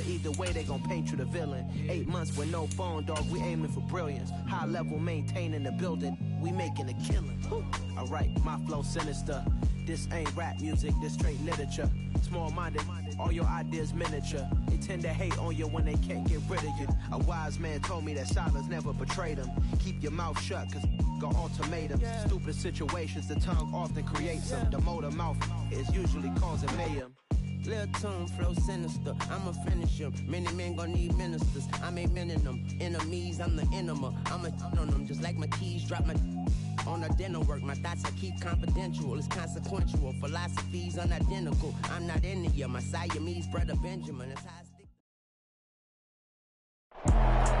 But either way, they gon' paint you the villain. 8 months with no phone, dog, we aiming for brilliance. High level maintaining the building, we making a killing. Alright, my flow sinister. This ain't rap music, this straight literature. Small-minded, all your ideas miniature. They tend to hate on you when they can't get rid of you. A wise man told me that silence never betrayed him. Keep your mouth shut, cause got ultimatums. Stupid situations, the tongue often creates them. The motor mouth is usually causing mayhem. Lil' tune, flow sinister, I'ma finish him. Many men gon' need ministers, I'm aiming them. Enemies, I'm the enema, I'ma on them. Just like my keys, drop my on our dinner work. My thoughts I keep confidential, it's consequential. Philosophies unidentical, I'm not into you. My Siamese brother Benjamin, that's how I stick.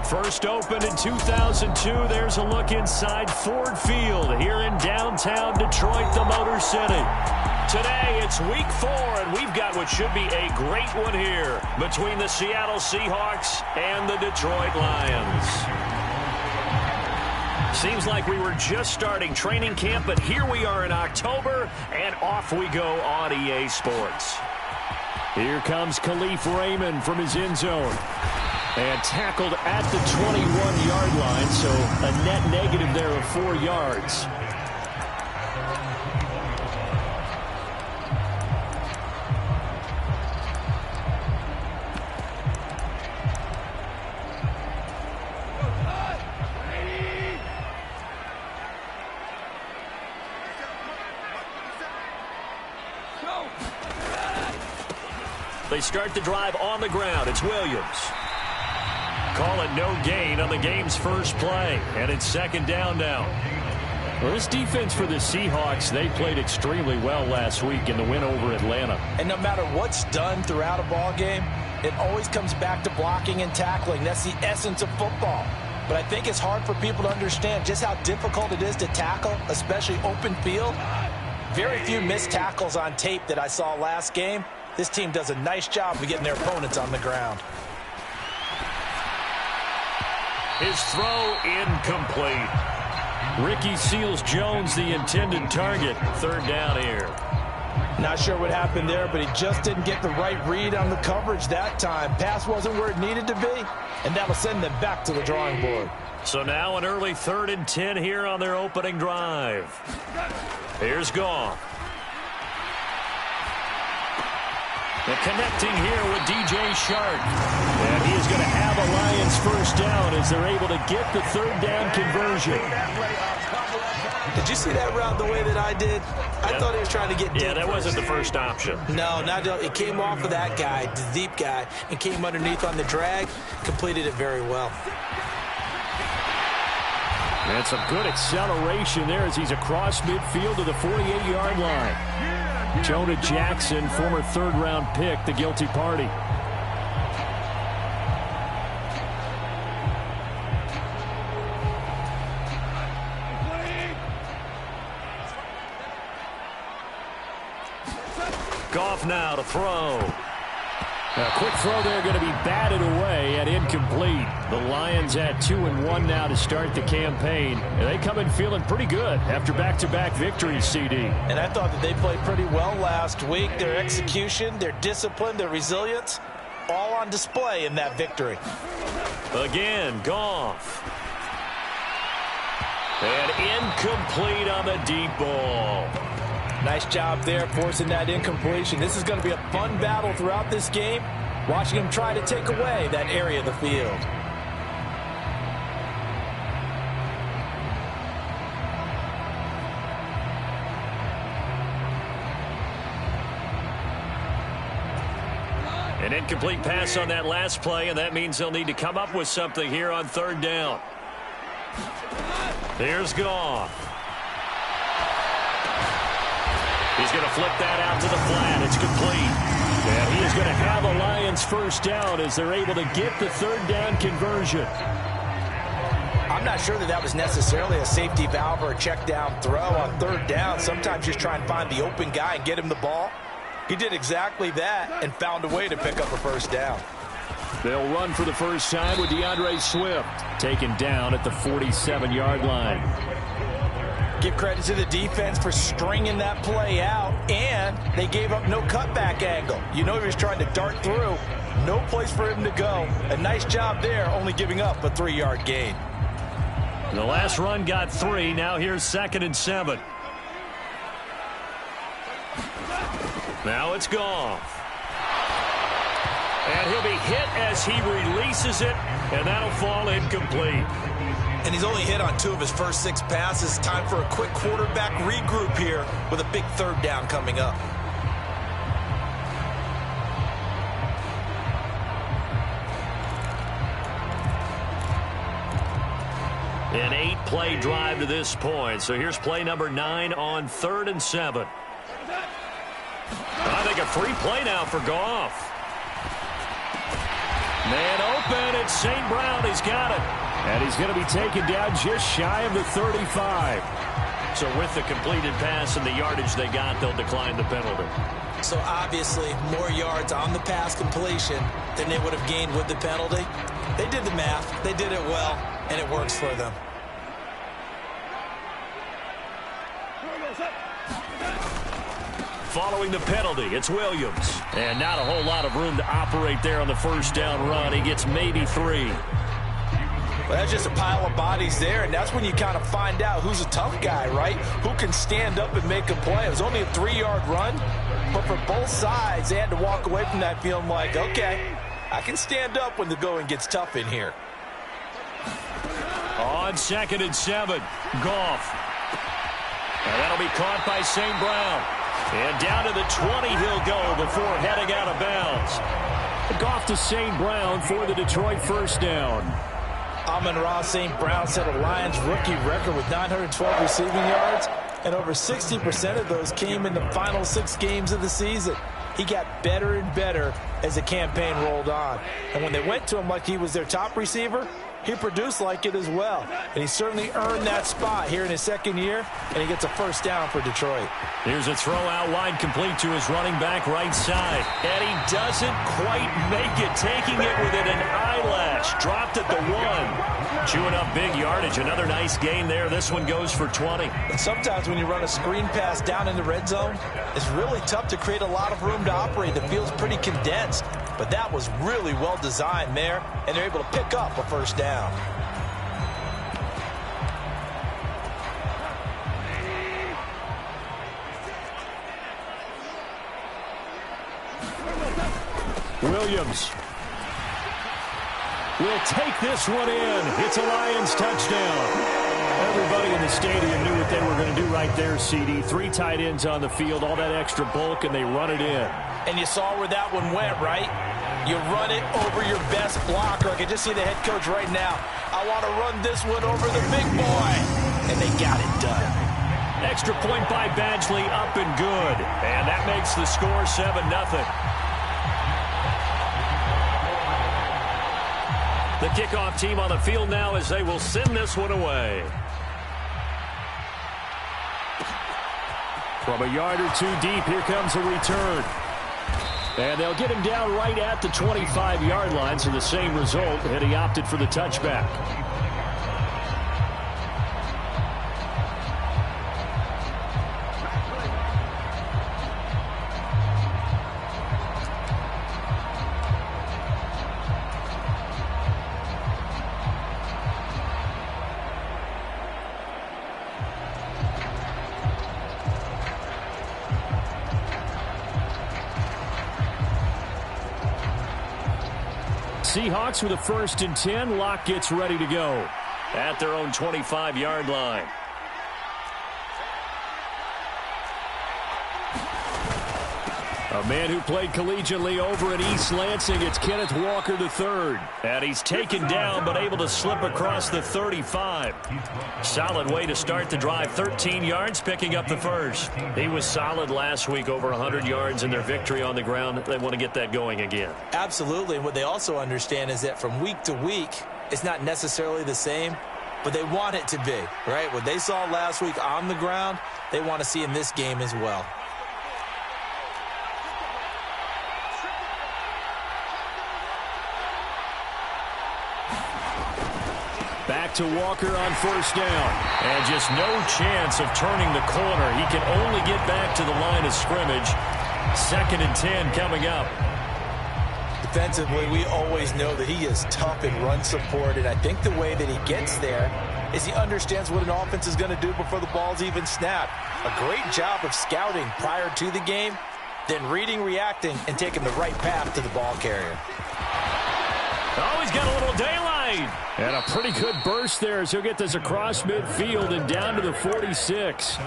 First opened in 2002, there's a look inside Ford Field here in downtown Detroit, the Motor City. Today, it's week 4, and we've got what should be a great one here between the Seattle Seahawks and the Detroit Lions. Seems like we were just starting training camp, but here we are in October, and off we go on EA Sports. Here comes Khalif Raymond from his end zone. And tackled at the 21-yard line, so a net negative there of 4 yards. They start the drive on the ground. It's Williams. Call it no gain on the game's first play, and it's second down now. Well, this defense for the Seahawks, they played extremely well last week in the win over Atlanta. And no matter what's done throughout a ball game, it always comes back to blocking and tackling. That's the essence of football. But I think it's hard for people to understand just how difficult it is to tackle, especially open field. Very few missed tackles on tape that I saw last game. This team does a nice job of getting their opponents on the ground. His throw incomplete. Ricky Seals-Jones, the intended target. Third down here. Not sure what happened there, but he just didn't get the right read on the coverage that time. Pass wasn't where it needed to be, and that'll send them back to the drawing board. So now an early 3rd and 10 here on their opening drive. Here's Goff. And connecting here with DJ Shark. And he is going to have a Lions first down as they're able to get the 3rd down conversion. Did you see that route the way that I did? I thought he was trying to get deep. Yeah, that wasn't the first option. No, it came off of that guy, the deep guy, and came underneath on the drag. Completed it very well. And some good acceleration there as he's across midfield to the 48-yard line. Jonah Jackson, former 3rd-round pick, the guilty party. Goff now to throw. A quick throw there going to be batted away and incomplete. The Lions at 2-1 now to start the campaign. And they come in feeling pretty good after back-to-back victories, CD. And I thought that they played pretty well last week. Their execution, their discipline, their resilience, all on display in that victory. Again, Goff. And incomplete on the deep ball. Nice job there forcing that incompletion. This is going to be a fun battle throughout this game, watching him try to take away that area of the field. An incomplete pass on that last play, and that means they'll need to come up with something here on 3rd down. Here's Goff. He's going to flip that out to the flat. It's complete. And he is going to have a Lions first down as they're able to get the 3rd down conversion. I'm not sure that was necessarily a safety valve or a check down throw on 3rd down. Sometimes just try and find the open guy and get him the ball. He did exactly that and found a way to pick up a first down. They'll run for the first time with DeAndre Swift taken down at the 47-yard line. Give credit to the defense for stringing that play out, and they gave up no cutback angle. You know he was trying to dart through, No place for him to go. A nice job there, only giving up a 3-yard gain. The last run got 3. Now here's 2nd and 7. Now it's Goff. And he'll be hit as he releases it, and that'll fall incomplete. And he's only hit on 2 of his first 6 passes. Time for a quick quarterback regroup here with a big 3rd down coming up. An 8-play drive to this point. So here's play number 9 on 3rd and 7. I think a free play now for Goff. Man open, it's St. Brown. He's got it. And he's going to be taken down just shy of the 35. So with the completed pass and the yardage they got, they'll decline the penalty. So obviously more yards on the pass completion than they would have gained with the penalty. They did the math. They did it well, and it works for them. Following the penalty, it's Williams. And not a whole lot of room to operate there on the first down run. He gets maybe 3. Well, that's just a pile of bodies there, and that's when you kind of find out who's a tough guy, right? Who can stand up and make a play. It was only a 3-yard run, but for both sides, they had to walk away from that feeling like, okay, I can stand up when the going gets tough in here. On 2nd and 7, Goff. And that'll be caught by St. Brown. And down to the 20 he'll go before heading out of bounds. Goff to St. Brown for the Detroit first down. Amon-Ra St. Brown set a Lions rookie record with 912 receiving yards, and over 60% of those came in the final 6 games of the season. He got better and better as the campaign rolled on. And when they went to him like he was their top receiver, he produced like it as well. And he certainly earned that spot here in his 2nd year, and he gets a first down for Detroit. Here's a throw out wide complete to his running back right side. And he doesn't quite make it, taking it within an eyelash. Dropped at the 1. Chewing up big yardage. Another nice gain there. This one goes for 20. And sometimes when you run a screen pass down in the red zone, it's really tough to create a lot of room to operate. The field's pretty condensed. But that was really well designed there, and they're able to pick up a first down. Williams will take this one in. It's a Lions touchdown. Everybody in the stadium knew what they were going to do right there, CD. 3 tight ends on the field, all that extra bulk, and they run it in. And you saw where that one went, right? You run it over your best blocker. I can just see the head coach right now. I want to run this one over the big boy. And they got it done. Extra point by Badgley, up and good. And that makes the score 7-0. The kickoff team on the field now as they will send this one away. From a yard or 2 deep, here comes a return. And they'll get him down right at the 25-yard line, so the same result, and he opted for the touchback. Seahawks with a 1st and 10. Locke gets ready to go at their own 25-yard line. A man who played collegiately over at East Lansing, it's Kenneth Walker III. And he's taken down but able to slip across the 35. Solid way to start the drive. 13 yards, picking up the first. He was solid last week, over 100 yards in their victory on the ground. They want to get that going again. Absolutely. And what they also understand is that from week to week, it's not necessarily the same, but they want it to be, right? What they saw last week on the ground, they want to see in this game as well. Back to Walker on 1st down. And just no chance of turning the corner. He can only get back to the line of scrimmage. 2nd and 10 coming up. The defensively, we always know that he is tough in run support, and I think the way that he gets there is he understands what an offense is going to do before the ball's even snapped. A great job of scouting prior to the game, then reading, reacting, and taking the right path to the ball carrier. Oh, he's got a little daylight. And a pretty good burst there as he'll get this across midfield and down to the 46.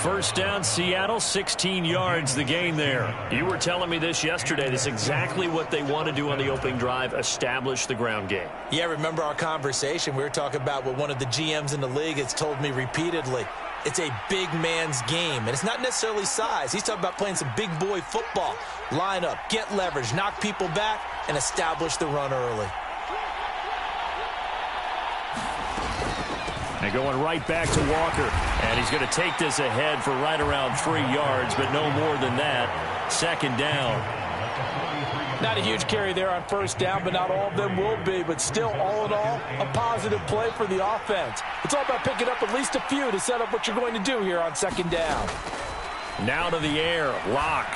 First down, Seattle, 16 yards, the gain there. You were telling me this yesterday. This is exactly what they want to do on the opening drive, establish the ground game. Yeah, remember our conversation? We were talking about what one of the GMs in the league has told me repeatedly. It's a big man's game, and it's not necessarily size. He's talking about playing some big boy football. Line up, get leverage, knock people back, and establish the run early. And going right back to Walker. And he's going to take this ahead for right around 3 yards, but no more than that. Second down. Not a huge carry there on first down, but not all of them will be. But still, all in all, a positive play for the offense. It's all about picking up at least a few to set up what you're going to do here on second down. Now to the air, Locke.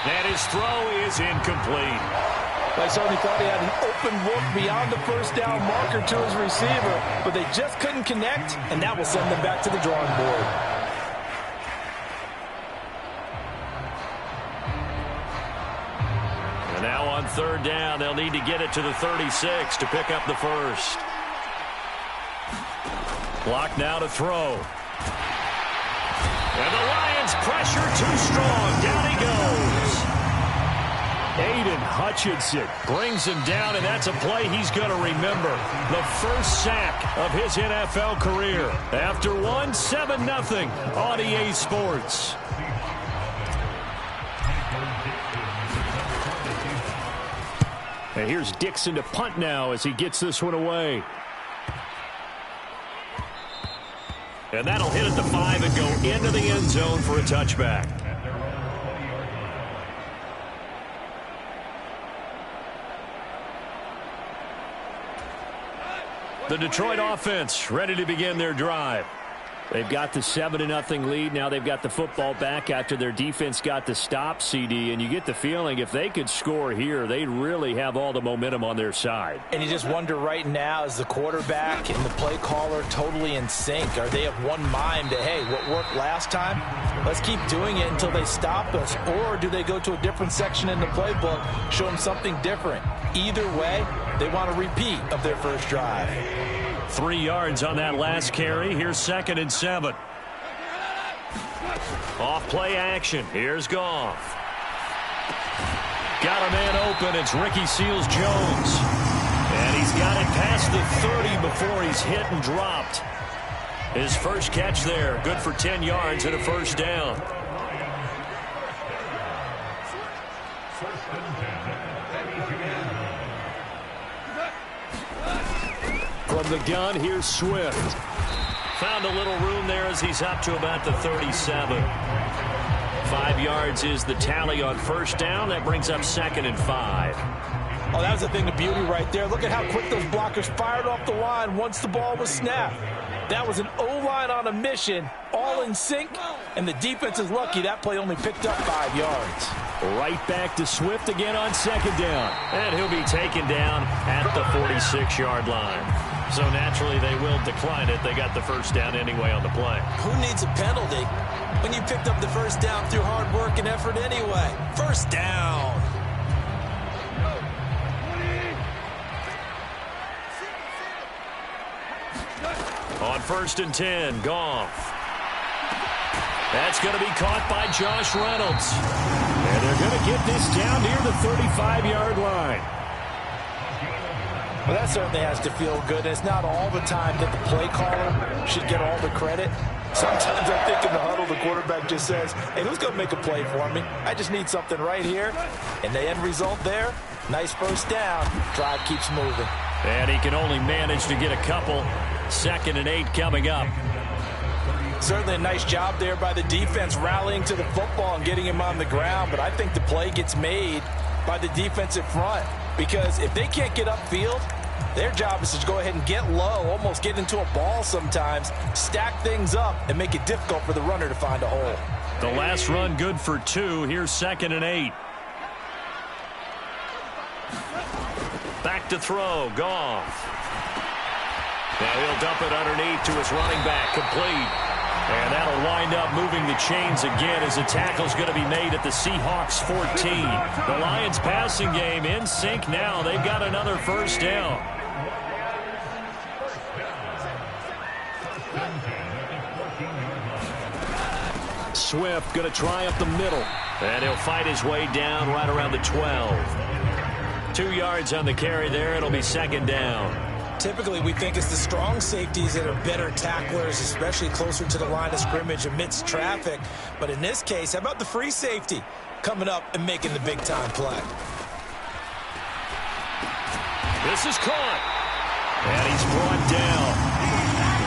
And his throw is incomplete. I certainly thought he had an open look beyond the first down marker to his receiver, but they just couldn't connect, and that will send them back to the drawing board. And now on third down, they'll need to get it to the 36 to pick up the first. Clock now to throw. And the Lions pressure too strong. Down he goes. Aiden Hutchinson brings him down, and that's a play he's going to remember. The first sack of his NFL career. After one, 7-0 on EA Sports. And here's Dixon to punt now as he gets this one away. And that'll hit at the 5 and go into the end zone for a touchback. The Detroit offense ready to begin their drive. They've got the 7-0 lead. Now they've got the football back after their defense got the stop, CD. And you get the feeling if they could score here, they'd really have all the momentum on their side. And you just wonder right now, is the quarterback and the play caller totally in sync? Are they of one mind that, hey, what worked last time, let's keep doing it until they stop us? Or do they go to a different section in the playbook, show them something different? Either way, they want a repeat of their first drive. 3 yards on that last carry. Here's 2nd and 7. Off play action. Here's Goff. Got a man open. It's Ricky Seals-Jones. And he's got it past the 30 before he's hit and dropped. His first catch there. Good for 10 yards and a first down. From the gun, here's Swift. Found a little room there as he's up to about the 37. 5 yards is the tally on first down. That brings up 2nd and 5. Oh, that was a thing of beauty right there. Look at how quick those blockers fired off the line once the ball was snapped. That was an O-line on a mission, all in sync, and the defense is lucky that play only picked up 5 yards. Right back to Swift again on second down. And he'll be taken down at the 46-yard line. So naturally they will decline it. They got the first down anyway on the play. Who needs a penalty when you picked up the first down through hard work and effort anyway? First down. On 1st and 10, Goff. That's going to be caught by Josh Reynolds. And they're going to get this down near the 35-yard line. Well, that certainly has to feel good. It's not all the time that the play caller should get all the credit. Sometimes I think in the huddle, the quarterback just says, hey, who's going to make a play for me? I just need something right here. And the end result there, nice first down. Drive keeps moving. And he can only manage to get a couple. 2nd and 8 coming up. Certainly a nice job there by the defense rallying to the football and getting him on the ground. But I think the play gets made by the defensive front. Because if they can't get upfield, their job is to go ahead and get low, almost get into a ball sometimes, stack things up, and make it difficult for the runner to find a hole. The last run good for 2. Here's 2nd and 8. back to throw. Goff. Now he'll dump it underneath to his running back. Complete. And that'll wind up moving the chains again as the tackle's going to be made at the Seahawks 14. The Lions passing game in sync now. They've got another first down. Swift going to try up the middle. And he'll fight his way down right around the 12. 2 yards on the carry there. It'll be second down. Typically, we think it's the strong safeties that are better tacklers, especially closer to the line of scrimmage amidst traffic. But in this case, how about the free safety coming up and making the big-time play? This is caught. And he's brought down.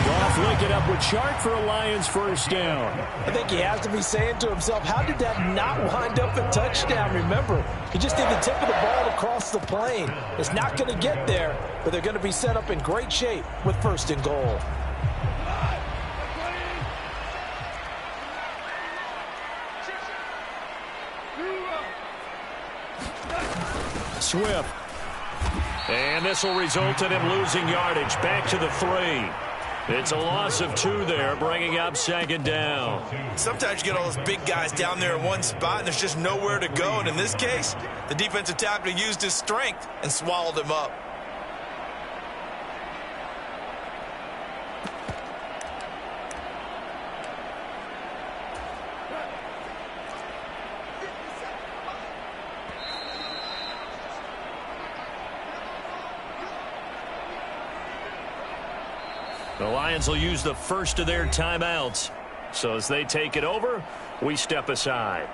Goff linking up with Chark for a Lions first down. I think he has to be saying to himself, how did that not wind up a touchdown? Remember, he just did the tip of the ball across the plane. It's not going to get there, but they're going to be set up in great shape with first and goal. Swift. And this will result in him losing yardage. Back to the 3. It's a loss of 2 there, bringing up second down. Sometimes you get all those big guys down there in one spot, and there's just nowhere to go. And in this case, the defensive tackle used his strength and swallowed him up. The Lions will use the first of their timeouts. So as they take it over, we step aside.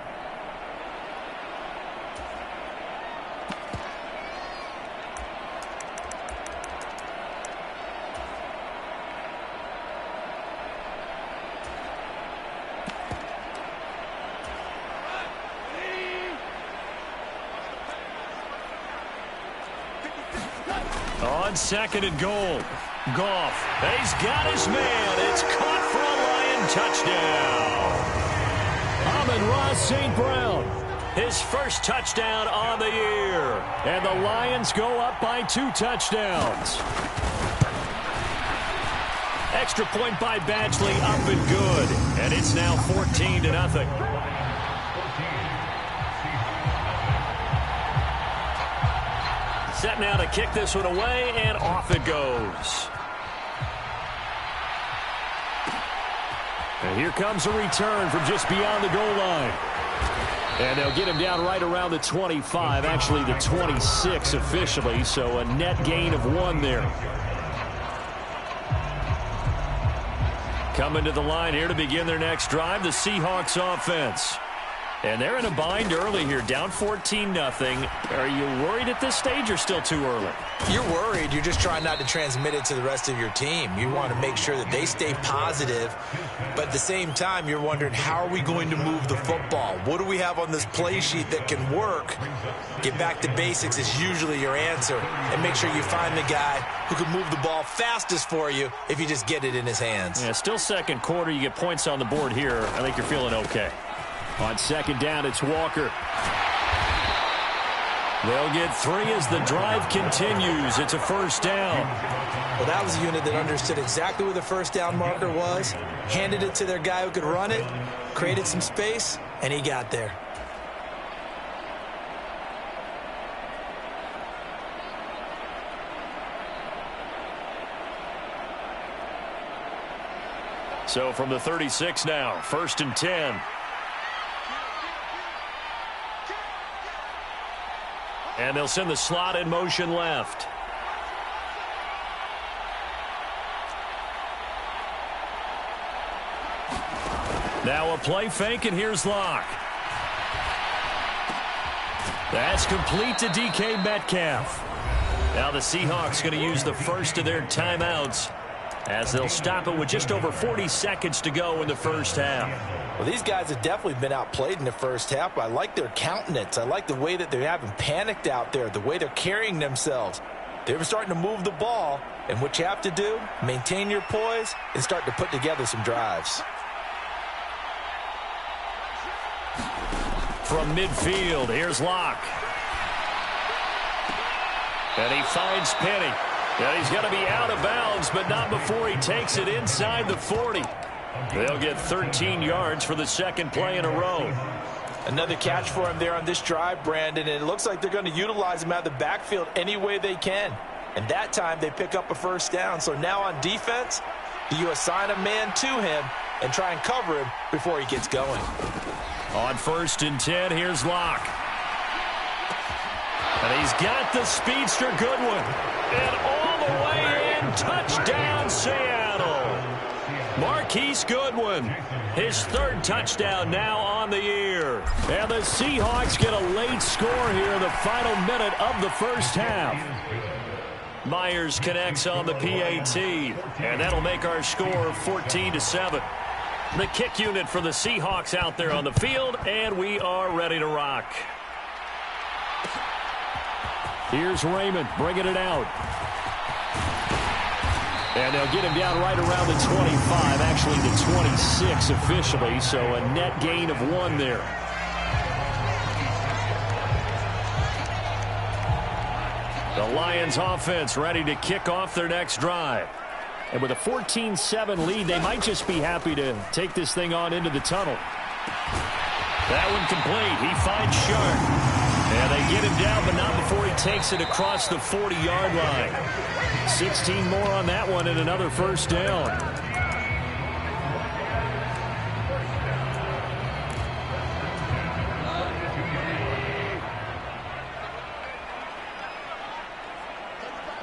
On second and goal. Goff. He's got his man. It's caught for a Lion touchdown. Amon-Ra St. Brown. His first touchdown on the year. And the Lions go up by 2 touchdowns. Extra point by Badgley, up and good. And it's now 14-0. Set now to kick this one away, and off it goes. And here comes a return from just beyond the goal line. And they'll get him down right around the 25, actually the 26 officially, so a net gain of 1 there. Coming to the line here to begin their next drive, the Seahawks offense. And they're in a bind early here, down 14-0. Are you worried at this stage or still too early? You're worried. You're just trying not to transmit it to the rest of your team. You want to make sure that they stay positive. But at the same time, you're wondering, how are we going to move the football? What do we have on this play sheet that can work? Get back to basics is usually your answer. And make sure you find the guy who can move the ball fastest for you if you just get it in his hands. Yeah, still second quarter. You get points on the board here. I think you're feeling okay. On second down, it's Walker. They'll get 3 as the drive continues. It's a first down. Well, that was a unit that understood exactly where the first down marker was, handed it to their guy who could run it, created some space, and he got there. So from the 36 now, 1st and 10. And they'll send the slot in motion left. Now a play fake, and here's Locke. That's complete to DK Metcalf. Now the Seahawks going to use the first of their timeouts as they'll stop it with just over 40 seconds to go in the first half. Well, these guys have definitely been outplayed in the first half, but I like their countenance. I like the way that they haven't panicked out there, the way they're carrying themselves. They're starting to move the ball, and what you have to do, maintain your poise and start to put together some drives. From midfield, here's Locke. And he finds Penny. And he's going to be out of bounds, but not before he takes it inside the 40. They'll get 13 yards for the second play in a row. Another catch for him there on this drive, Brandon, and it looks like they're going to utilize him out of the backfield any way they can. And that time they pick up a first down. So now on defense, you assign a man to him and try and cover him before he gets going. On 1st and 10, here's Locke. And he's got the speedster Goodwin. And all the way in, touchdown Seattle. Marquise Goodwin, his 3rd touchdown now on the year. And the Seahawks get a late score here in the final minute of the first half. Myers connects on the PAT, and that'll make our score 14-7. The kick unit for the Seahawks out there on the field, and we are ready to rock. Here's Raymond bringing it out. And they'll get him down right around the 25, actually the 26 officially, so a net gain of 1 there. The Lions offense ready to kick off their next drive. And with a 14-7 lead, they might just be happy to take this thing on into the tunnel. That one complete. He finds Sharp. And they get him down, but not before he takes it across the 40-yard line. 16 more on that one and another first down.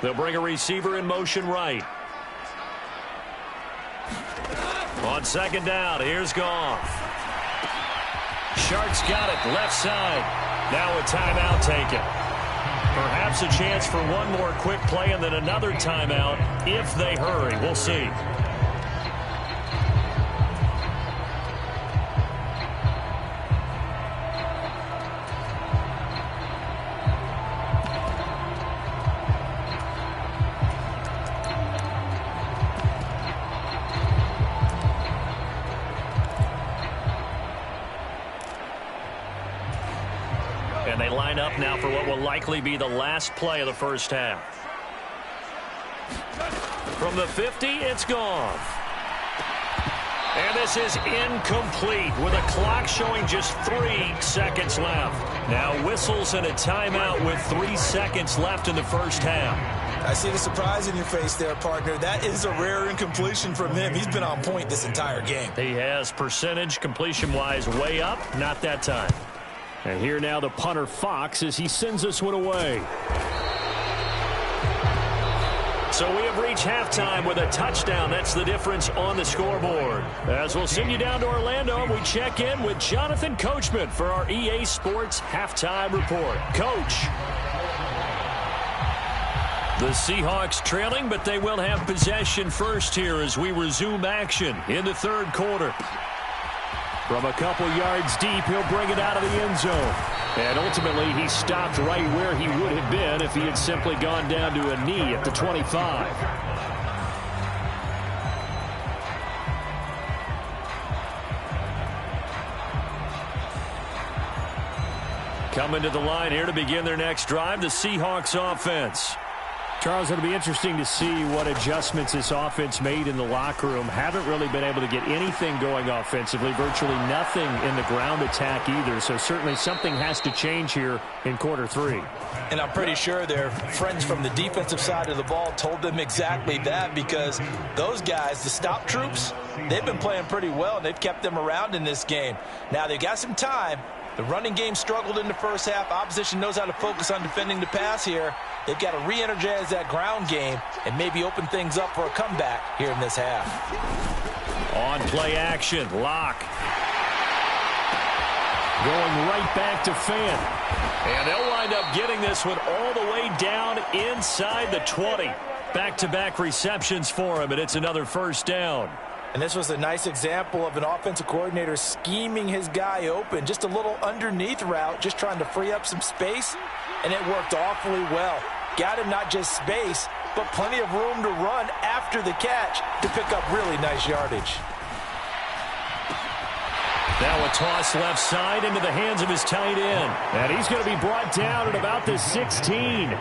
They'll bring a receiver in motion right. On 2nd down, here's Goff. Shark's got it, left side. Now a timeout taken. Perhaps a chance for one more quick play and then another timeout if they hurry. We'll see. And they line up now for what will likely be the last play of the first half. From the 50, it's Goff. And this is incomplete with a clock showing just 3 seconds left. Now whistles and a timeout with 3 seconds left in the first half. I see the surprise in your face there, partner. That is a rare incompletion from him. He's been on point this entire game. He has percentage completion-wise way up, not that time. And here now the punter Fox as he sends this one away. So we have reached halftime with a touchdown. That's the difference on the scoreboard. As we'll send you down to Orlando, we check in with Jonathan Coachman for our EA Sports Halftime Report. Coach. The Seahawks trailing, but they will have possession first here as we resume action in the 3rd quarter. From a couple yards deep, he'll bring it out of the end zone. And ultimately, he stopped right where he would have been if he had simply gone down to a knee at the 25. Coming to the line here to begin their next drive, the Seahawks offense. Charles, it'll be interesting to see what adjustments this offense made in the locker room. Haven't really been able to get anything going offensively, virtually nothing in the ground attack either. So certainly something has to change here in quarter 3. And I'm pretty sure their friends from the defensive side of the ball told them exactly that, because those guys, the stop troops, they've been playing pretty well, and they've kept them around in this game. Now they've got some time. The running game struggled in the first half. Opposition knows how to focus on defending the pass here. They've got to re-energize that ground game and maybe open things up for a comeback here in this half. On play action, Locke. Going right back to Fant. And they'll wind up getting this one all the way down inside the 20. Back-to-back receptions for him, and it's another first down. And this was a nice example of an offensive coordinator scheming his guy open. Just a little underneath route, just trying to free up some space, and it worked awfully well. Got him not just space, but plenty of room to run after the catch to pick up really nice yardage. Now a toss left side into the hands of his tight end. And he's going to be brought down at about the 16.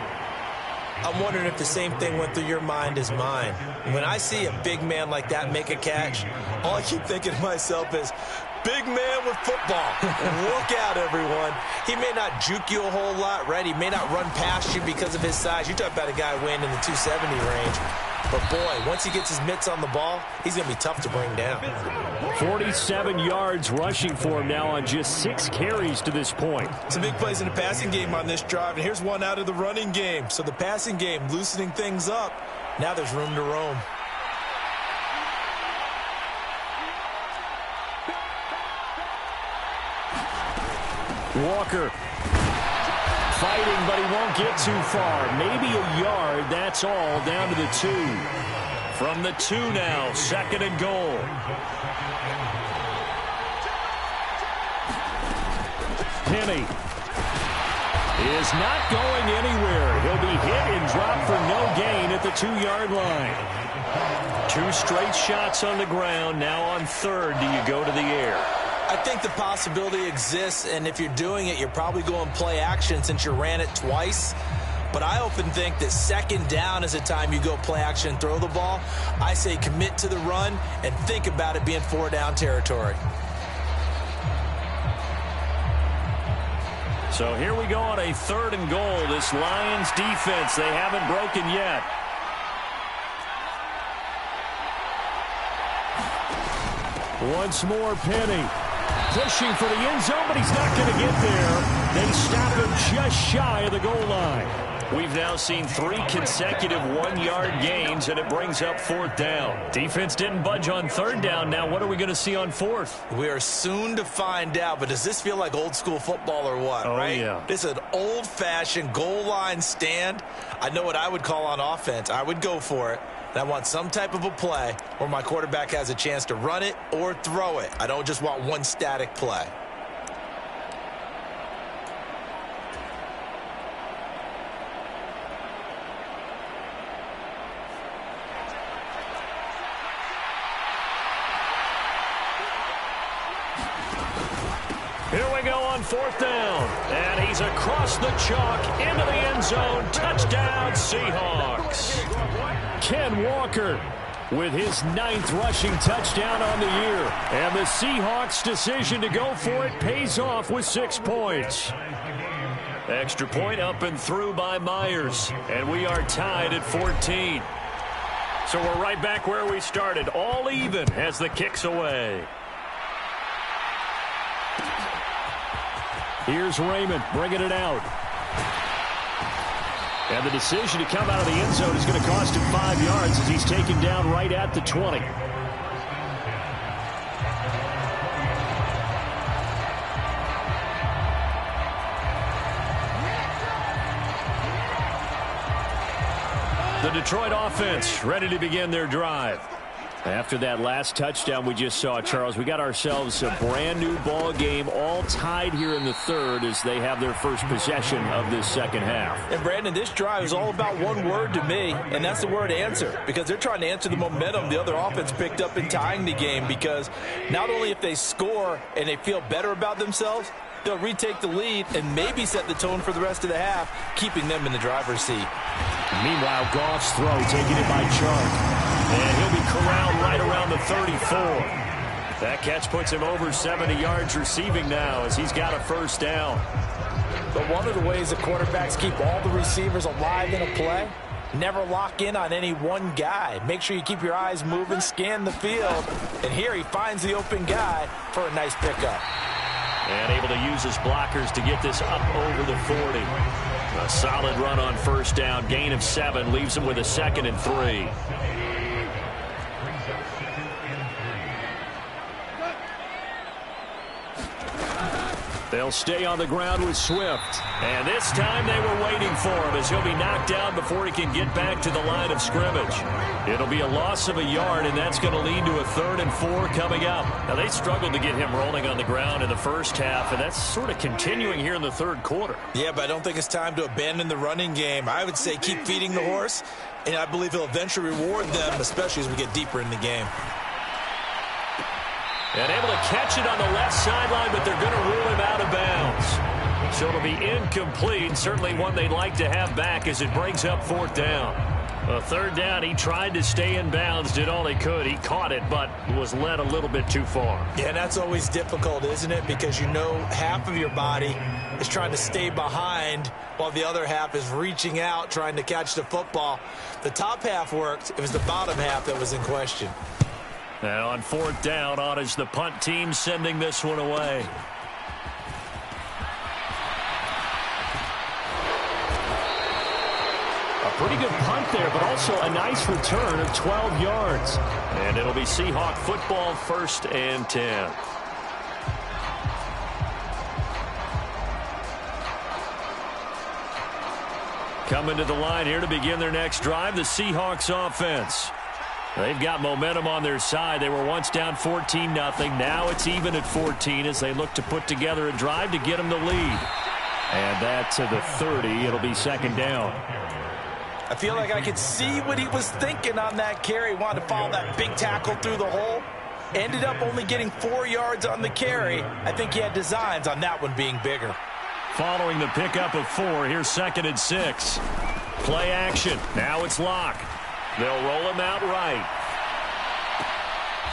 I'm wondering if the same thing went through your mind as mine. When I see a big man like that make a catch, all I keep thinking to myself is, big man with football. Look out, everyone. He may not juke you a whole lot, right? He may not run past you because of his size. You talk about a guy weighing in the 270 range. But, boy, once he gets his mitts on the ball, he's going to be tough to bring down. 47 yards rushing for him now on just 6 carries to this point. Some big plays in the passing game on this drive, and here's one out of the running game. So the passing game loosening things up. Now there's room to roam. Walker fighting, but he won't get too far. Maybe a yard, that's all, down to the 2. From the 2 now, 2nd and goal. Penny is not going anywhere. He'll be hit and dropped for no gain at the 2-yard line. 2 straight shots on the ground. Now on 3rd, do you go to the air? I think the possibility exists, and if you're doing it, you're probably going play action since you ran it twice. But I often think that 2nd down is the time you go play action and throw the ball. I say commit to the run and think about it being 4-down territory. So here we go on a 3rd and goal. This Lions defense, they haven't broken yet. Once more, Penny. Pushing for the end zone, but he's not going to get there. They stop him just shy of the goal line. We've now seen 3 consecutive 1-yard gains, and it brings up 4th down. Defense didn't budge on 3rd down. Now what are we going to see on 4th? We are soon to find out, but does this feel like old school football or what, right? Yeah. This is an old-fashioned goal line stand. I know what I would call on offense. I would go for it. And I want some type of a play where my quarterback has a chance to run it or throw it. I don't just want one static play. Here we go on 4th down. And he's across the chalk into the end zone. Touchdown, Seahawks. Ken Walker with his 9th rushing touchdown on the year. And the Seahawks' decision to go for it pays off with 6 points. Extra point up and through by Myers. And we are tied at 14. So we're right back where we started. All even as the kick's away. Here's Raymond bringing it out. And the decision to come out of the end zone is going to cost him 5 yards as he's taken down right at the 20. The Detroit offense ready to begin their drive. After that last touchdown we just saw, Charles, we got ourselves a brand-new ball game, all tied here in the 3rd as they have their first possession of this 2nd half. And, Brandon, this drive is all about one word to me, and that's the word answer, because they're trying to answer the momentum the other offense picked up in tying the game, because not only if they score and they feel better about themselves, they'll retake the lead and maybe set the tone for the rest of the half, keeping them in the driver's seat. Meanwhile, Goff's throw taken it by Chark. And he'll be corralled right around the 34. That catch puts him over 70 yards receiving now as he's got a 1st down. But one of the ways that quarterbacks keep all the receivers alive in a play, never lock in on any one guy. Make sure you keep your eyes moving, scan the field. And here he finds the open guy for a nice pickup. And able to use his blockers to get this up over the 40. A solid run on 1st down. Gain of 7 leaves him with a 2nd and 3. They'll stay on the ground with Swift. And this time they were waiting for him as he'll be knocked down before he can get back to the line of scrimmage. It'll be a loss of a yard, and that's going to lead to a 3rd and 4 coming up. Now, they struggled to get him rolling on the ground in the 1st half, and that's sort of continuing here in the 3rd quarter. Yeah, but I don't think it's time to abandon the running game. I would say keep feeding the horse, and I believe he'll eventually reward them, especially as we get deeper in the game. And able to catch it on the left sideline, but they're going to rule him out of bounds. So it'll be incomplete. Certainly one they'd like to have back as it brings up 4th down. A 3rd down, he tried to stay in bounds, did all he could. He caught it, but was led a little bit too far. Yeah, that's always difficult, isn't it? Because you know half of your body is trying to stay behind while the other half is reaching out, trying to catch the football. The top half worked. It was the bottom half that was in question. Now on 4th down, on is the punt team sending this one away. Pretty good punt there, but also a nice return of 12 yards. And it'll be Seahawk football, 1st and 10. Coming to the line here to begin their next drive, the Seahawks offense. They've got momentum on their side. They were once down 14-0. Now it's even at 14 as they look to put together a drive to get them the lead. And that to the 30. It'll be 2nd down. I feel like I could see what he was thinking on that carry. Wanted to follow that big tackle through the hole. Ended up only getting 4 yards on the carry. I think he had designs on that one being bigger. Following the pickup of 4, here's 2nd and 6. Play action. Now it's Locke. They'll roll him out right.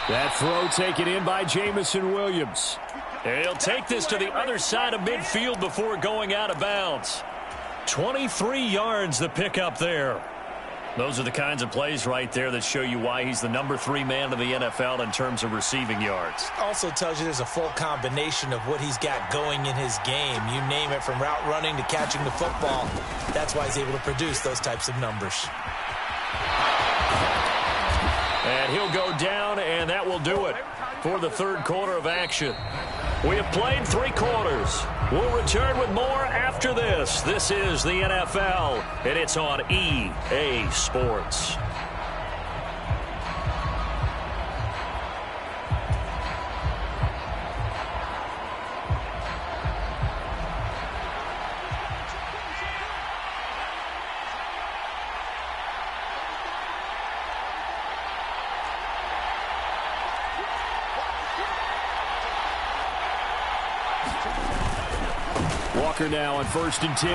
That throw taken in by Jamison Williams. And he'll take this to the other side of midfield before going out of bounds. 23 yards the pickup there. Those are the kinds of plays right there that show you why he's the number 3 man in the NFL in terms of receiving yards. Also tells you there's a full combination of what he's got going in his game. You name it, from route running to catching the football. That's why he's able to produce those types of numbers. And he'll go down, and that will do it for the 3rd quarter of action. We have played 3 quarters. We'll return with more after this. This is the NFL, and it's on EA Sports. Walker now on 1st and 10.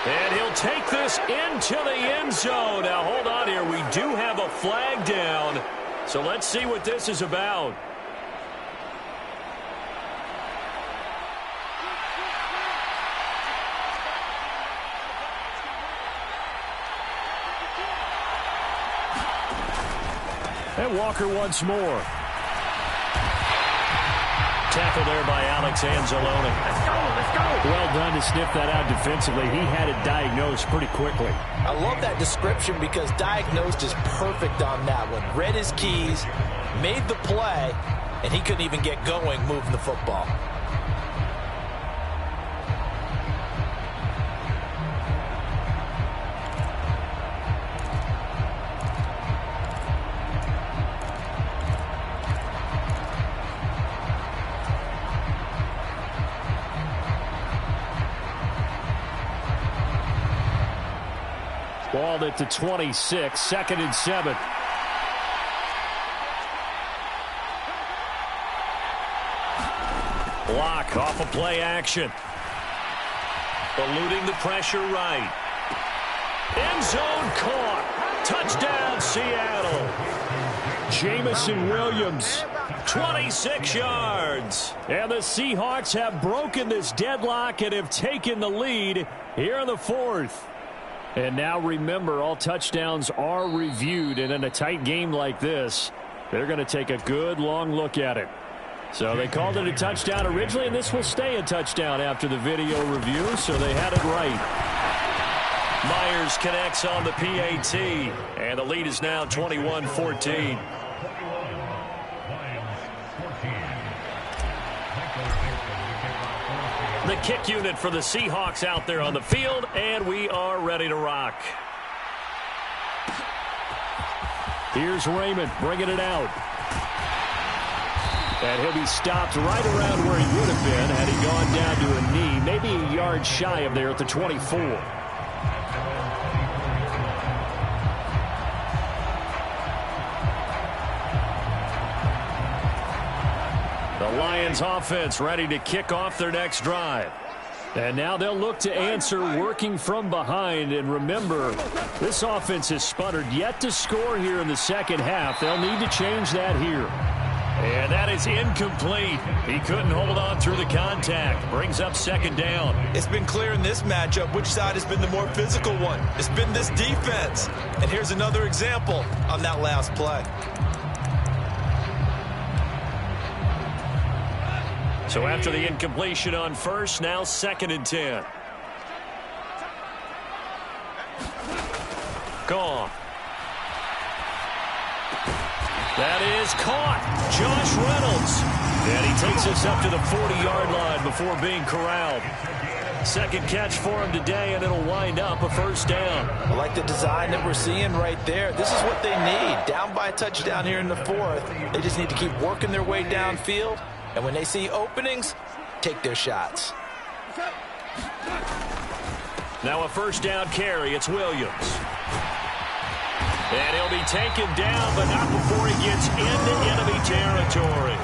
And he'll take this into the end zone. Now, hold on here. We do have a flag down. So let's see what this is about. And Walker once more. Tackle there by Alex Anzalone. Let's go. Well done to sniff that out defensively. He had it diagnosed pretty quickly. I love that description because diagnosed is perfect on that one. Read his keys, made the play, and he couldn't even get going moving the football. Balled it to 26, 2nd and 7. Block off of play action. Eluding the pressure right. End zone caught. Touchdown, Seattle. Jamison Williams, 26 yards. And the Seahawks have broken this deadlock and have taken the lead here in the 4th. And now remember, all touchdowns are reviewed, and in a tight game like this, they're going to take a good long look at it. So they called it a touchdown originally, and this will stay a touchdown after the video review, so they had it right. Myers connects on the PAT, and the lead is now 21-14. The kick unit for the Seahawks out there on the field, and we are ready to rock. Here's Raymond bringing it out. And he'll be stopped right around where he would have been had he gone down to a knee, maybe a yard shy of there at the 24. The Lions offense ready to kick off their next drive. And now they'll look to answer working from behind. And remember, this offense has sputtered yet to score here in the second half. They'll need to change that here. And that is incomplete. He couldn't hold on through the contact. Brings up second down. It's been clear in this matchup which side has been the more physical one. It's been this defense. And here's another example on that last play. So after the incompletion on first, now 2nd and 10. Gone. That is caught. Josh Reynolds. And he takes us up to the 40-yard line before being corralled. Second catch for him today, and it'll wind up a first down. I like the design that we're seeing right there. This is what they need. Down by a touchdown here in the 4th. They just need to keep working their way downfield. And when they see openings, take their shots. Now a first down carry. It's Williams. And he'll be taken down, but not before he gets into enemy territory.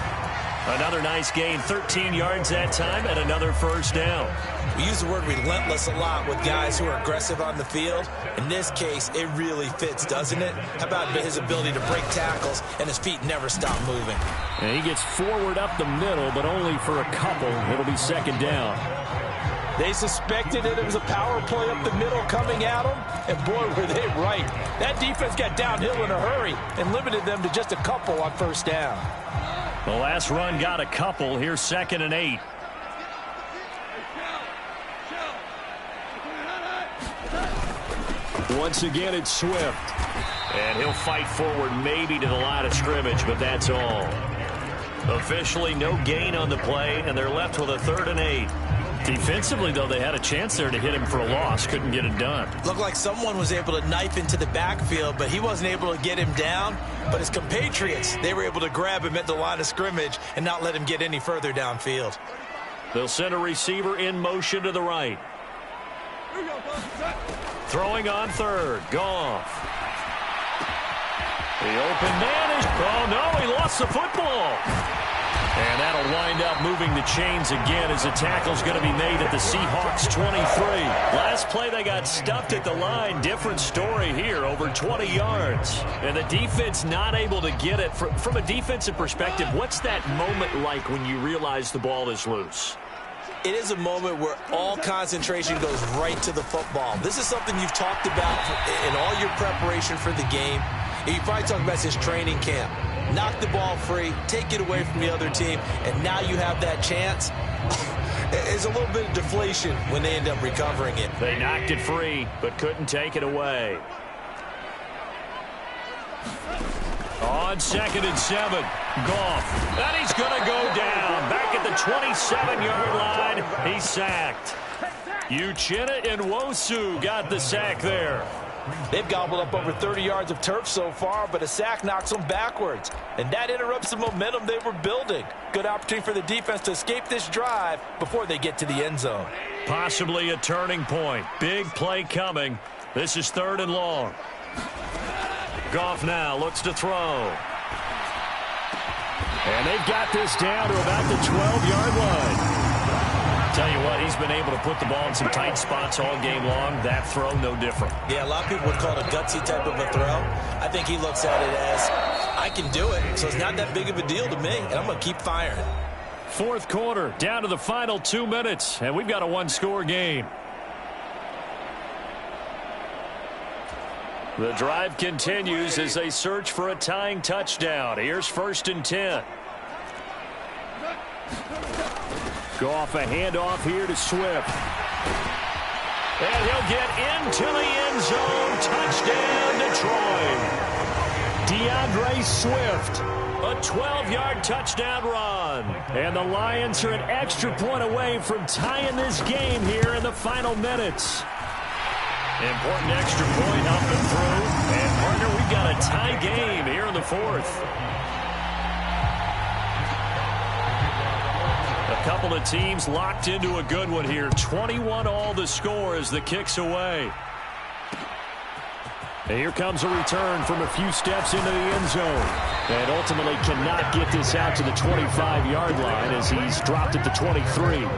Another nice gain, 13 yards that time, and another first down. We use the word relentless a lot with guys who are aggressive on the field. In this case, it really fits, doesn't it? How about his ability to break tackles and his feet never stop moving? And he gets forward up the middle, but only for a couple. It'll be second down. They suspected that it was a power play up the middle coming at them, and boy, were they right. That defense got downhill in a hurry and limited them to just a couple on first down. The last run got a couple. Here's 2nd and 8. Once again, it's Swift. And he'll fight forward maybe to the line of scrimmage, but that's all. Officially no gain on the play, and they're left with a 3rd and 8. Defensively, though, they had a chance there to hit him for a loss. Couldn't get it done. Looked like someone was able to knife into the backfield, but he wasn't able to get him down. But his compatriots, they were able to grab him at the line of scrimmage and not let him get any further downfield. They'll send a receiver in motion to the right. Throwing on 3rd. Goff. The open man is... Oh, no, he lost the football. And that'll wind up moving the chains again as the tackle's going to be made at the Seahawks 23. Last play they got stuffed at the line. Different story here, over 20 yards. And the defense not able to get it. From a defensive perspective, what's that moment like when you realize the ball is loose? It is a moment where all concentration goes right to the football. This is something you've talked about in all your preparation for the game. You probably talked about this training camp. Knock the ball free, take it away from the other team, and now you have that chance. There's a little bit of deflation when they end up recovering it. They knocked it free, but couldn't take it away. On 2nd and 7, Goff. And he's going to go down. Back at the 27-yard line, he's sacked. Uchenna and Nwosu got the sack there. They've gobbled up over 30 yards of turf so far, but a sack knocks them backwards. And that interrupts the momentum they were building. Good opportunity for the defense to escape this drive before they get to the end zone. Possibly a turning point. Big play coming. This is 3rd and long. Goff now looks to throw. And they've got this down to about the 12-yard line. Tell you what, he's been able to put the ball in some tight spots all game long. That throw, no different. Yeah, a lot of people would call it a gutsy type of a throw. I think he looks at it as, I can do it, so it's not that big of a deal to me, and I'm going to keep firing. 4th quarter, down to the final 2 minutes, and we've got a one-score game. The drive continues as they search for a tying touchdown. Here's 1st and 10. Goff, a handoff here to Swift. And he'll get into the end zone. Touchdown, Detroit. DeAndre Swift, a 12-yard touchdown run. And the Lions are an extra point away from tying this game here in the final minutes. Important extra point up and through. And, partner, we've got a tie game here in the 4th. A couple of teams locked into a good one here. 21 all the score as the kick's away. Here comes a return from a few steps into the end zone. And ultimately cannot get this out to the 25-yard line as he's dropped at the 23.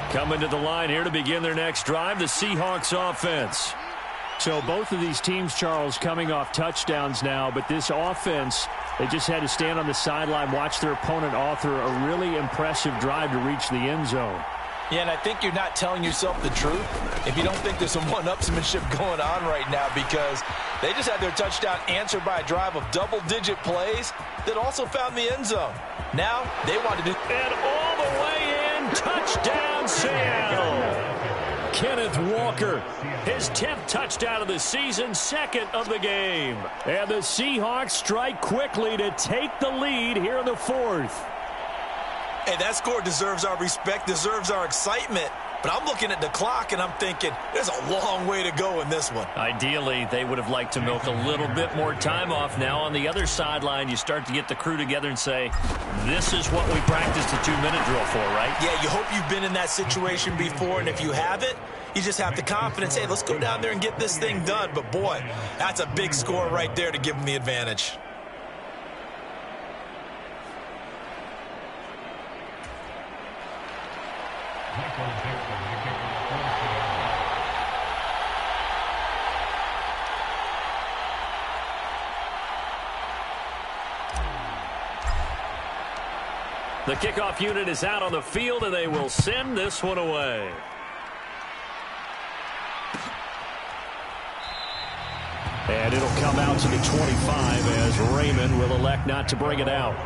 Coming to the line here to begin their next drive, the Seahawks offense. So both of these teams, Charles, coming off touchdowns now, but this offense, they just had to stand on the sideline, watch their opponent author a really impressive drive to reach the end zone. Yeah, and I think you're not telling yourself the truth if you don't think there's some one-upsmanship going on right now, because they just had their touchdown answered by a drive of double-digit plays that also found the end zone. Now they want to do... And all the way in, touchdown Seattle. Kenneth Walker, his 10th touchdown of the season, second of the game. And the Seahawks strike quickly to take the lead here in the fourth. Hey, that score deserves our respect, deserves our excitement. But I'm looking at the clock, and I'm thinking there's a long way to go in this one. Ideally, they would have liked to milk a little bit more time off. Now on the other sideline, you start to get the crew together and say, this is what we practiced a 2-minute drill for, right? Yeah, you hope you've been in that situation before, and if you haven't, you just have the confidence, hey, let's go down there and get this thing done. But, boy, that's a big score right there to give them the advantage. The kickoff unit is out on the field, and they will send this one away. And it'll come out to the 25 as Raymond will elect not to bring it out.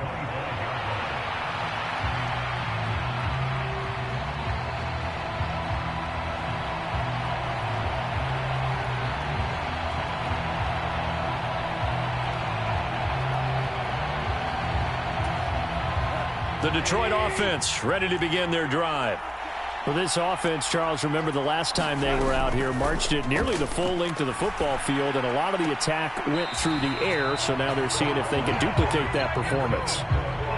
The Detroit offense ready to begin their drive. Well, this offense, Charles, remember the last time they were out here, marched it nearly the full length of the football field, and a lot of the attack went through the air, so now they're seeing if they can duplicate that performance.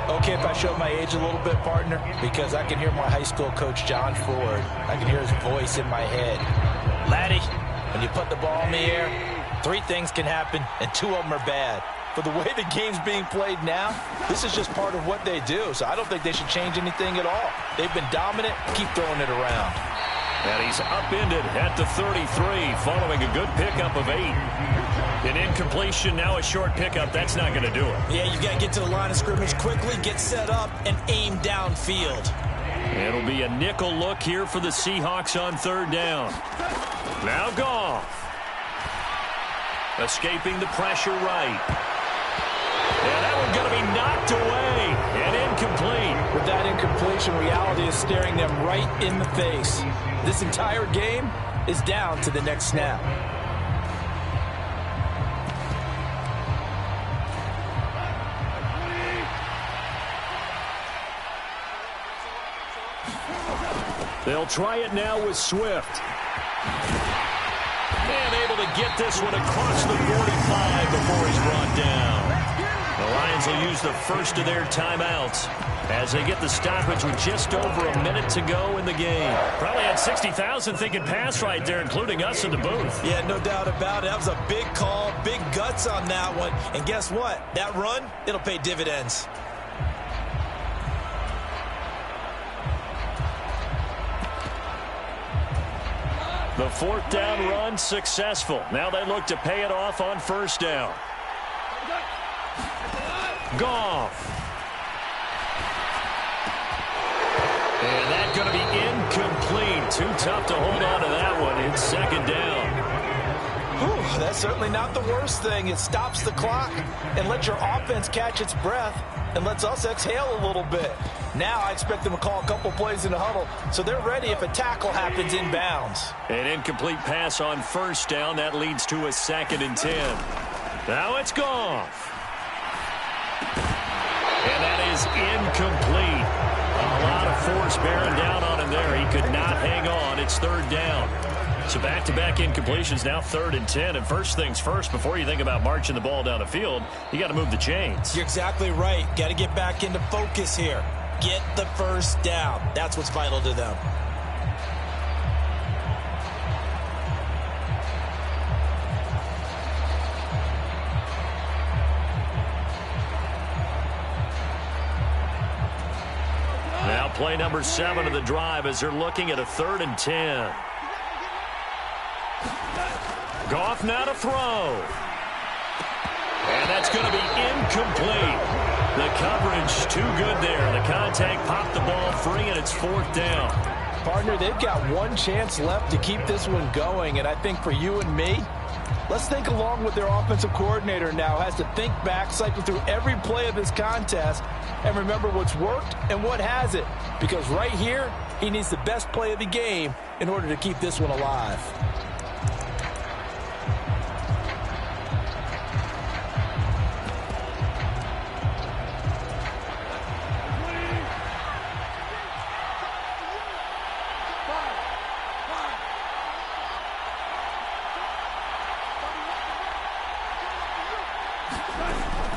Okay, if I show my age a little bit, partner, because I can hear my high school coach, John Ford. I can hear his voice in my head. Laddie, when you put the ball in the air, 3 things can happen, and 2 of them are bad. For the way the game's being played now, this is just part of what they do. So I don't think they should change anything at all. They've been dominant. Keep throwing it around. And he's upended at the 33 following a good pickup of 8. An incompletion, now a short pickup. That's not going to do it. Yeah, you've got to get to the line of scrimmage quickly, get set up, and aim downfield. It'll be a nickel look here for the Seahawks on 3rd down. Now Goff. Escaping the pressure right. And that one's going to be knocked away and incomplete. With that incompletion, reality is staring them right in the face. This entire game is down to the next snap. They'll try it now with Swift. And able to get this one across the 45 before he's brought down. The Lions will use the first of their timeouts as they get the stoppage with just over a minute to go in the game. Probably had 60,000 thinking pass right there, including us in the booth. Yeah, no doubt about it. That was a big call, big guts on that one. And guess what? That run, it'll pay dividends. The fourth down run successful. Now they look to pay it off on first down. Goff. And that's going to be incomplete. Too tough to hold on to that one. It's second down. Whew, that's certainly not the worst thing. It stops the clock and lets your offense catch its breath and lets us exhale a little bit. Now I expect them to call a couple plays in the huddle so they're ready if a tackle happens inbounds. An incomplete pass on first down. That leads to a 2nd and 10. Now it's Goff. And that is incomplete. A lot of force bearing down on him there. He could not hang on. It's third down. So back-to-back incompletions, now 3rd and 10. And first things first, before you think about marching the ball down the field, you got to move the chains. You're exactly right. Got to get back into focus here. Get the first down. That's what's vital to them. Now play number 7 of the drive as they're looking at a 3rd and 10. Goff now to throw. And that's going to be incomplete. The coverage too good there. The contact popped the ball free, and it's 4th down. Partner, they've got one chance left to keep this one going, and I think for you and me, let's think along with their offensive coordinator now. Has to think back, cycle through every play of this contest, and remember what's worked and what hasn't. Because right here, he needs the best play of the game in order to keep this one alive.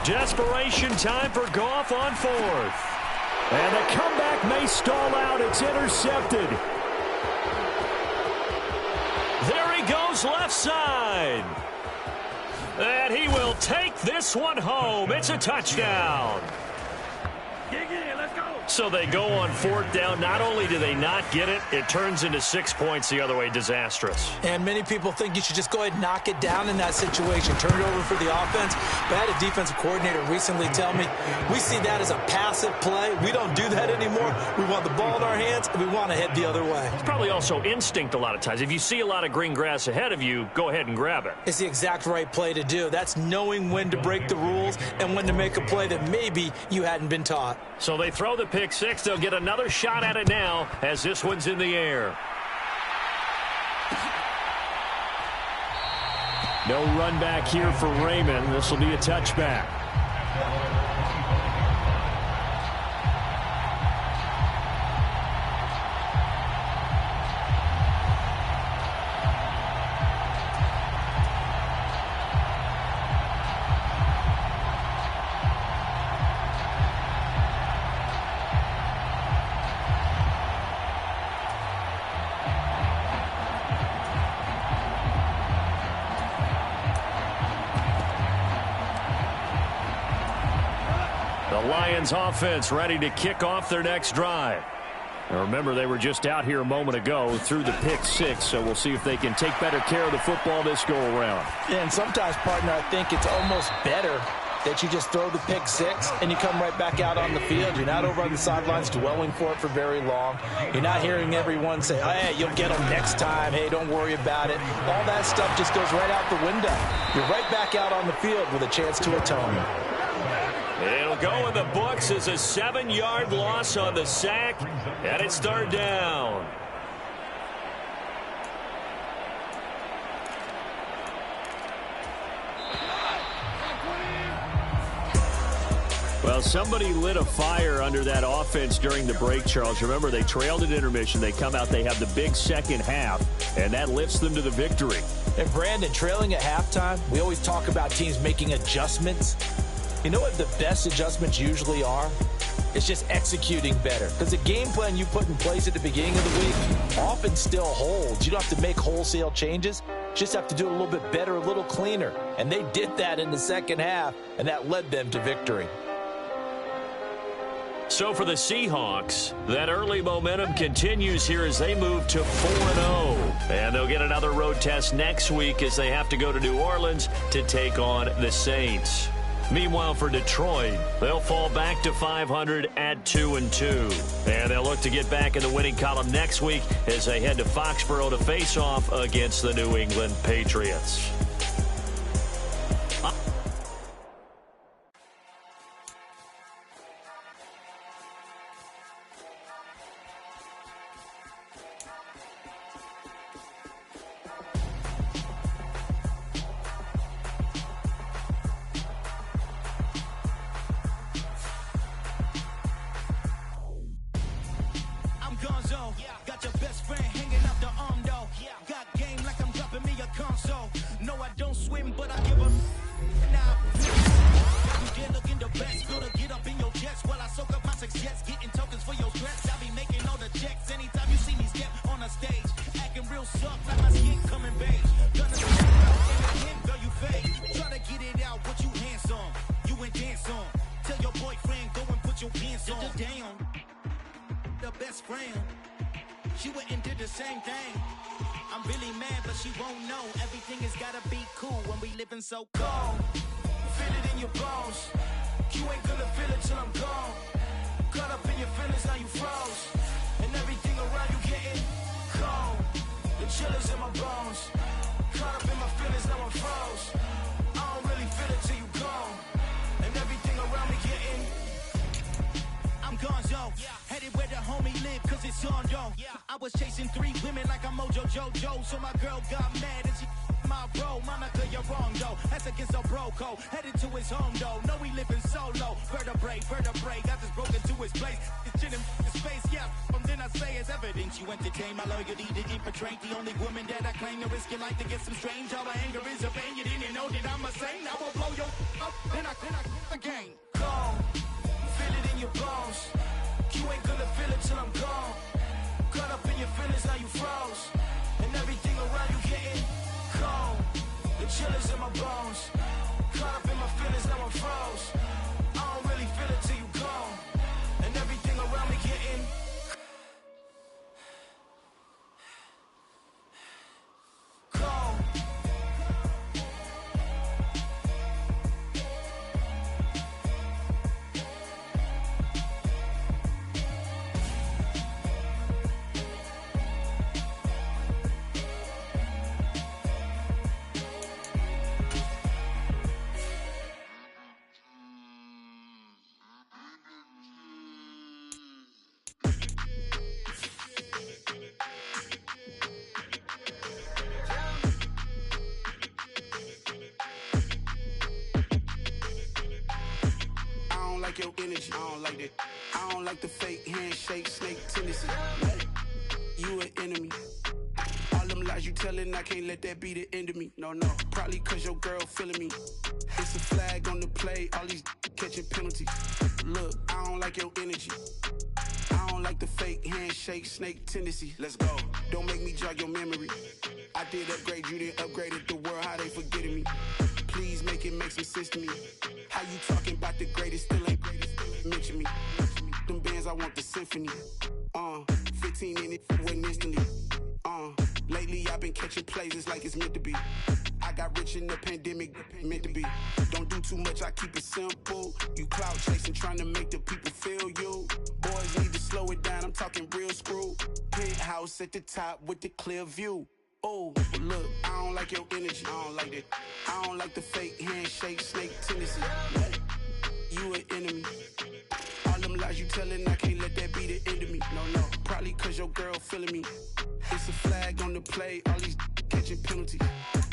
Desperation time for Goff on 4th. And the comeback may stall out. It's intercepted. There he goes left side. And he will take this one home. It's a touchdown. So they go on 4th down. Not only do they not get it, it turns into 6 points the other way. Disastrous. And many people think you should just go ahead and knock it down in that situation. Turn it over for the offense. But I had a defensive coordinator recently tell me, we see that as a passive play. We don't do that anymore. We want the ball in our hands, and we want to head the other way. It's probably also instinct a lot of times. If you see a lot of green grass ahead of you, go ahead and grab it. It's the exact right play to do. That's knowing when to break the rules and when to make a play that maybe you hadn't been taught. So they throw the pick 6. They'll get another shot at it now as this one's in the air. No run back here for Raymond. This will be a touchback. Lions offense ready to kick off their next drive. Now remember, they were just out here a moment ago through the pick 6, so we'll see if they can take better care of the football this go-around. Yeah, and sometimes, partner, I think it's almost better that you just throw the pick 6 and you come right back out on the field. You're not over on the sidelines dwelling for it for very long. You're not hearing everyone say, oh, hey, you'll get them next time. Hey, don't worry about it. All that stuff just goes right out the window. You're right back out on the field with a chance to atone. It'll go in the books as a 7-yard loss on the sack, and it's 3rd down. Well, somebody lit a fire under that offense during the break, Charles. Remember, they trailed at intermission. They come out, they have the big second half, and that lifts them to the victory. And, Brandon, trailing at halftime, we always talk about teams making adjustments. You know what the best adjustments usually are? It's just executing better. Because the game plan you put in place at the beginning of the week often still holds. You don't have to make wholesale changes. Just have to do it a little bit better, a little cleaner. And they did that in the second half, and that led them to victory. So for the Seahawks, that early momentum continues here as they move to 4-0. And they'll get another road test next week as they have to go to New Orleans to take on the Saints. Meanwhile, for Detroit, they'll fall back to 500 at 2-2. And they'll look to get back in the winning column next week as they head to Foxborough to face off against the New England Patriots. Got your best friend hanging out the arm though. Got game like I'm dropping me a console. No, I don't swim, but I give a now. You dare look in the best, gonna get up in your chest while I soak up my success, getting tokens for your stress. I be making all the checks anytime you see me step on a stage, acting real soft like my skin coming beige. Gonna step out and again, girl, you fake. Try to get it out, what you handsome, you ain't dance on. Tell your boyfriend go and put your pants on. Down, the best friend. She went and did the same thing. I'm really mad, but she won't know. Everything has gotta be cool when we living so cold. Feel it in your bones. You ain't gonna feel it till I'm gone. Caught up in your feelings, now you froze. And everything around you getting cold. The chillers in my bones. Caught up in my feelings, now I'm froze. I don't really feel it till you gone. And everything around me getting I'm gonzo, headed where the homie live, cause it's on though. I was chasing 3 women like I'm Mojo Jojo, so my girl got mad and she my bro. Monica, you're wrong though, that's against a bro code. Headed to his home though, no we living solo. Vertebrae, got this broken to his place. It's shit in his face, yeah. From then I say it's evidence you entertain my loyalty to infiltrate. The only woman that I claim to risk your life to get some strange. All my anger is a pain, you didn't know that I'm a saint. I will blow your up, then I again. Go. Feel it in your bones. You ain't gonna feel it till I'm gone. Caught up in your feelings, now you froze. And everything around you getting cold. The chillers in my bones. Caught up in my feelings, now I'm froze. I don't really feel it till you gone. And everything around me getting cold. Your energy, I don't like that. I don't like the fake handshake, snake tendency. You an enemy. All them lies you telling, I can't let that be the end of me. No, probably cause your girl feeling me. It's a flag on the play, all these catching penalties. Look, I don't like your energy. I don't like the fake handshake, snake tendency. Let's go. Don't make me jog your memory. I did upgrade, you didn't upgrade it. The world, how they forgetting me. Please make it make some sense to me. How you talking about the greatest, still ain't greatest? Mention me. Them bands, I want the symphony. 15 in it, went instantly. Lately I've been catching plays, it's like it's meant to be. I got rich in the pandemic, meant to be. Don't do too much, I keep it simple. You clout chasing, trying to make the people feel you. Boys need to slow it down, I'm talking real screw. Penthouse at the top with the clear view. Oh, look, I don't like your energy, I don't like that. I don't like the fake handshake, snake tendency. You an enemy. All them lies you telling, I can't let that be the end of me. No, probably cause your girl feeling me. It's a flag on the play, all these catching penalties.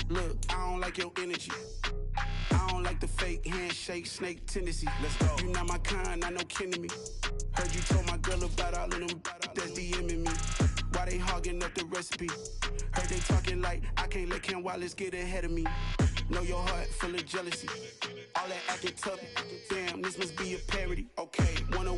Look, I don't like your energy. I don't like the fake handshake, snake tendency. Let's go. You not my kind, I know kin to me. Heard you told my girl about all of them that's DMing me. Why they hogging up the recipe? Heard they talking like I can't let Ken Wallace get ahead of me. Know your heart full of jealousy. All that acting tough, damn, this must be a parody. Okay, wanna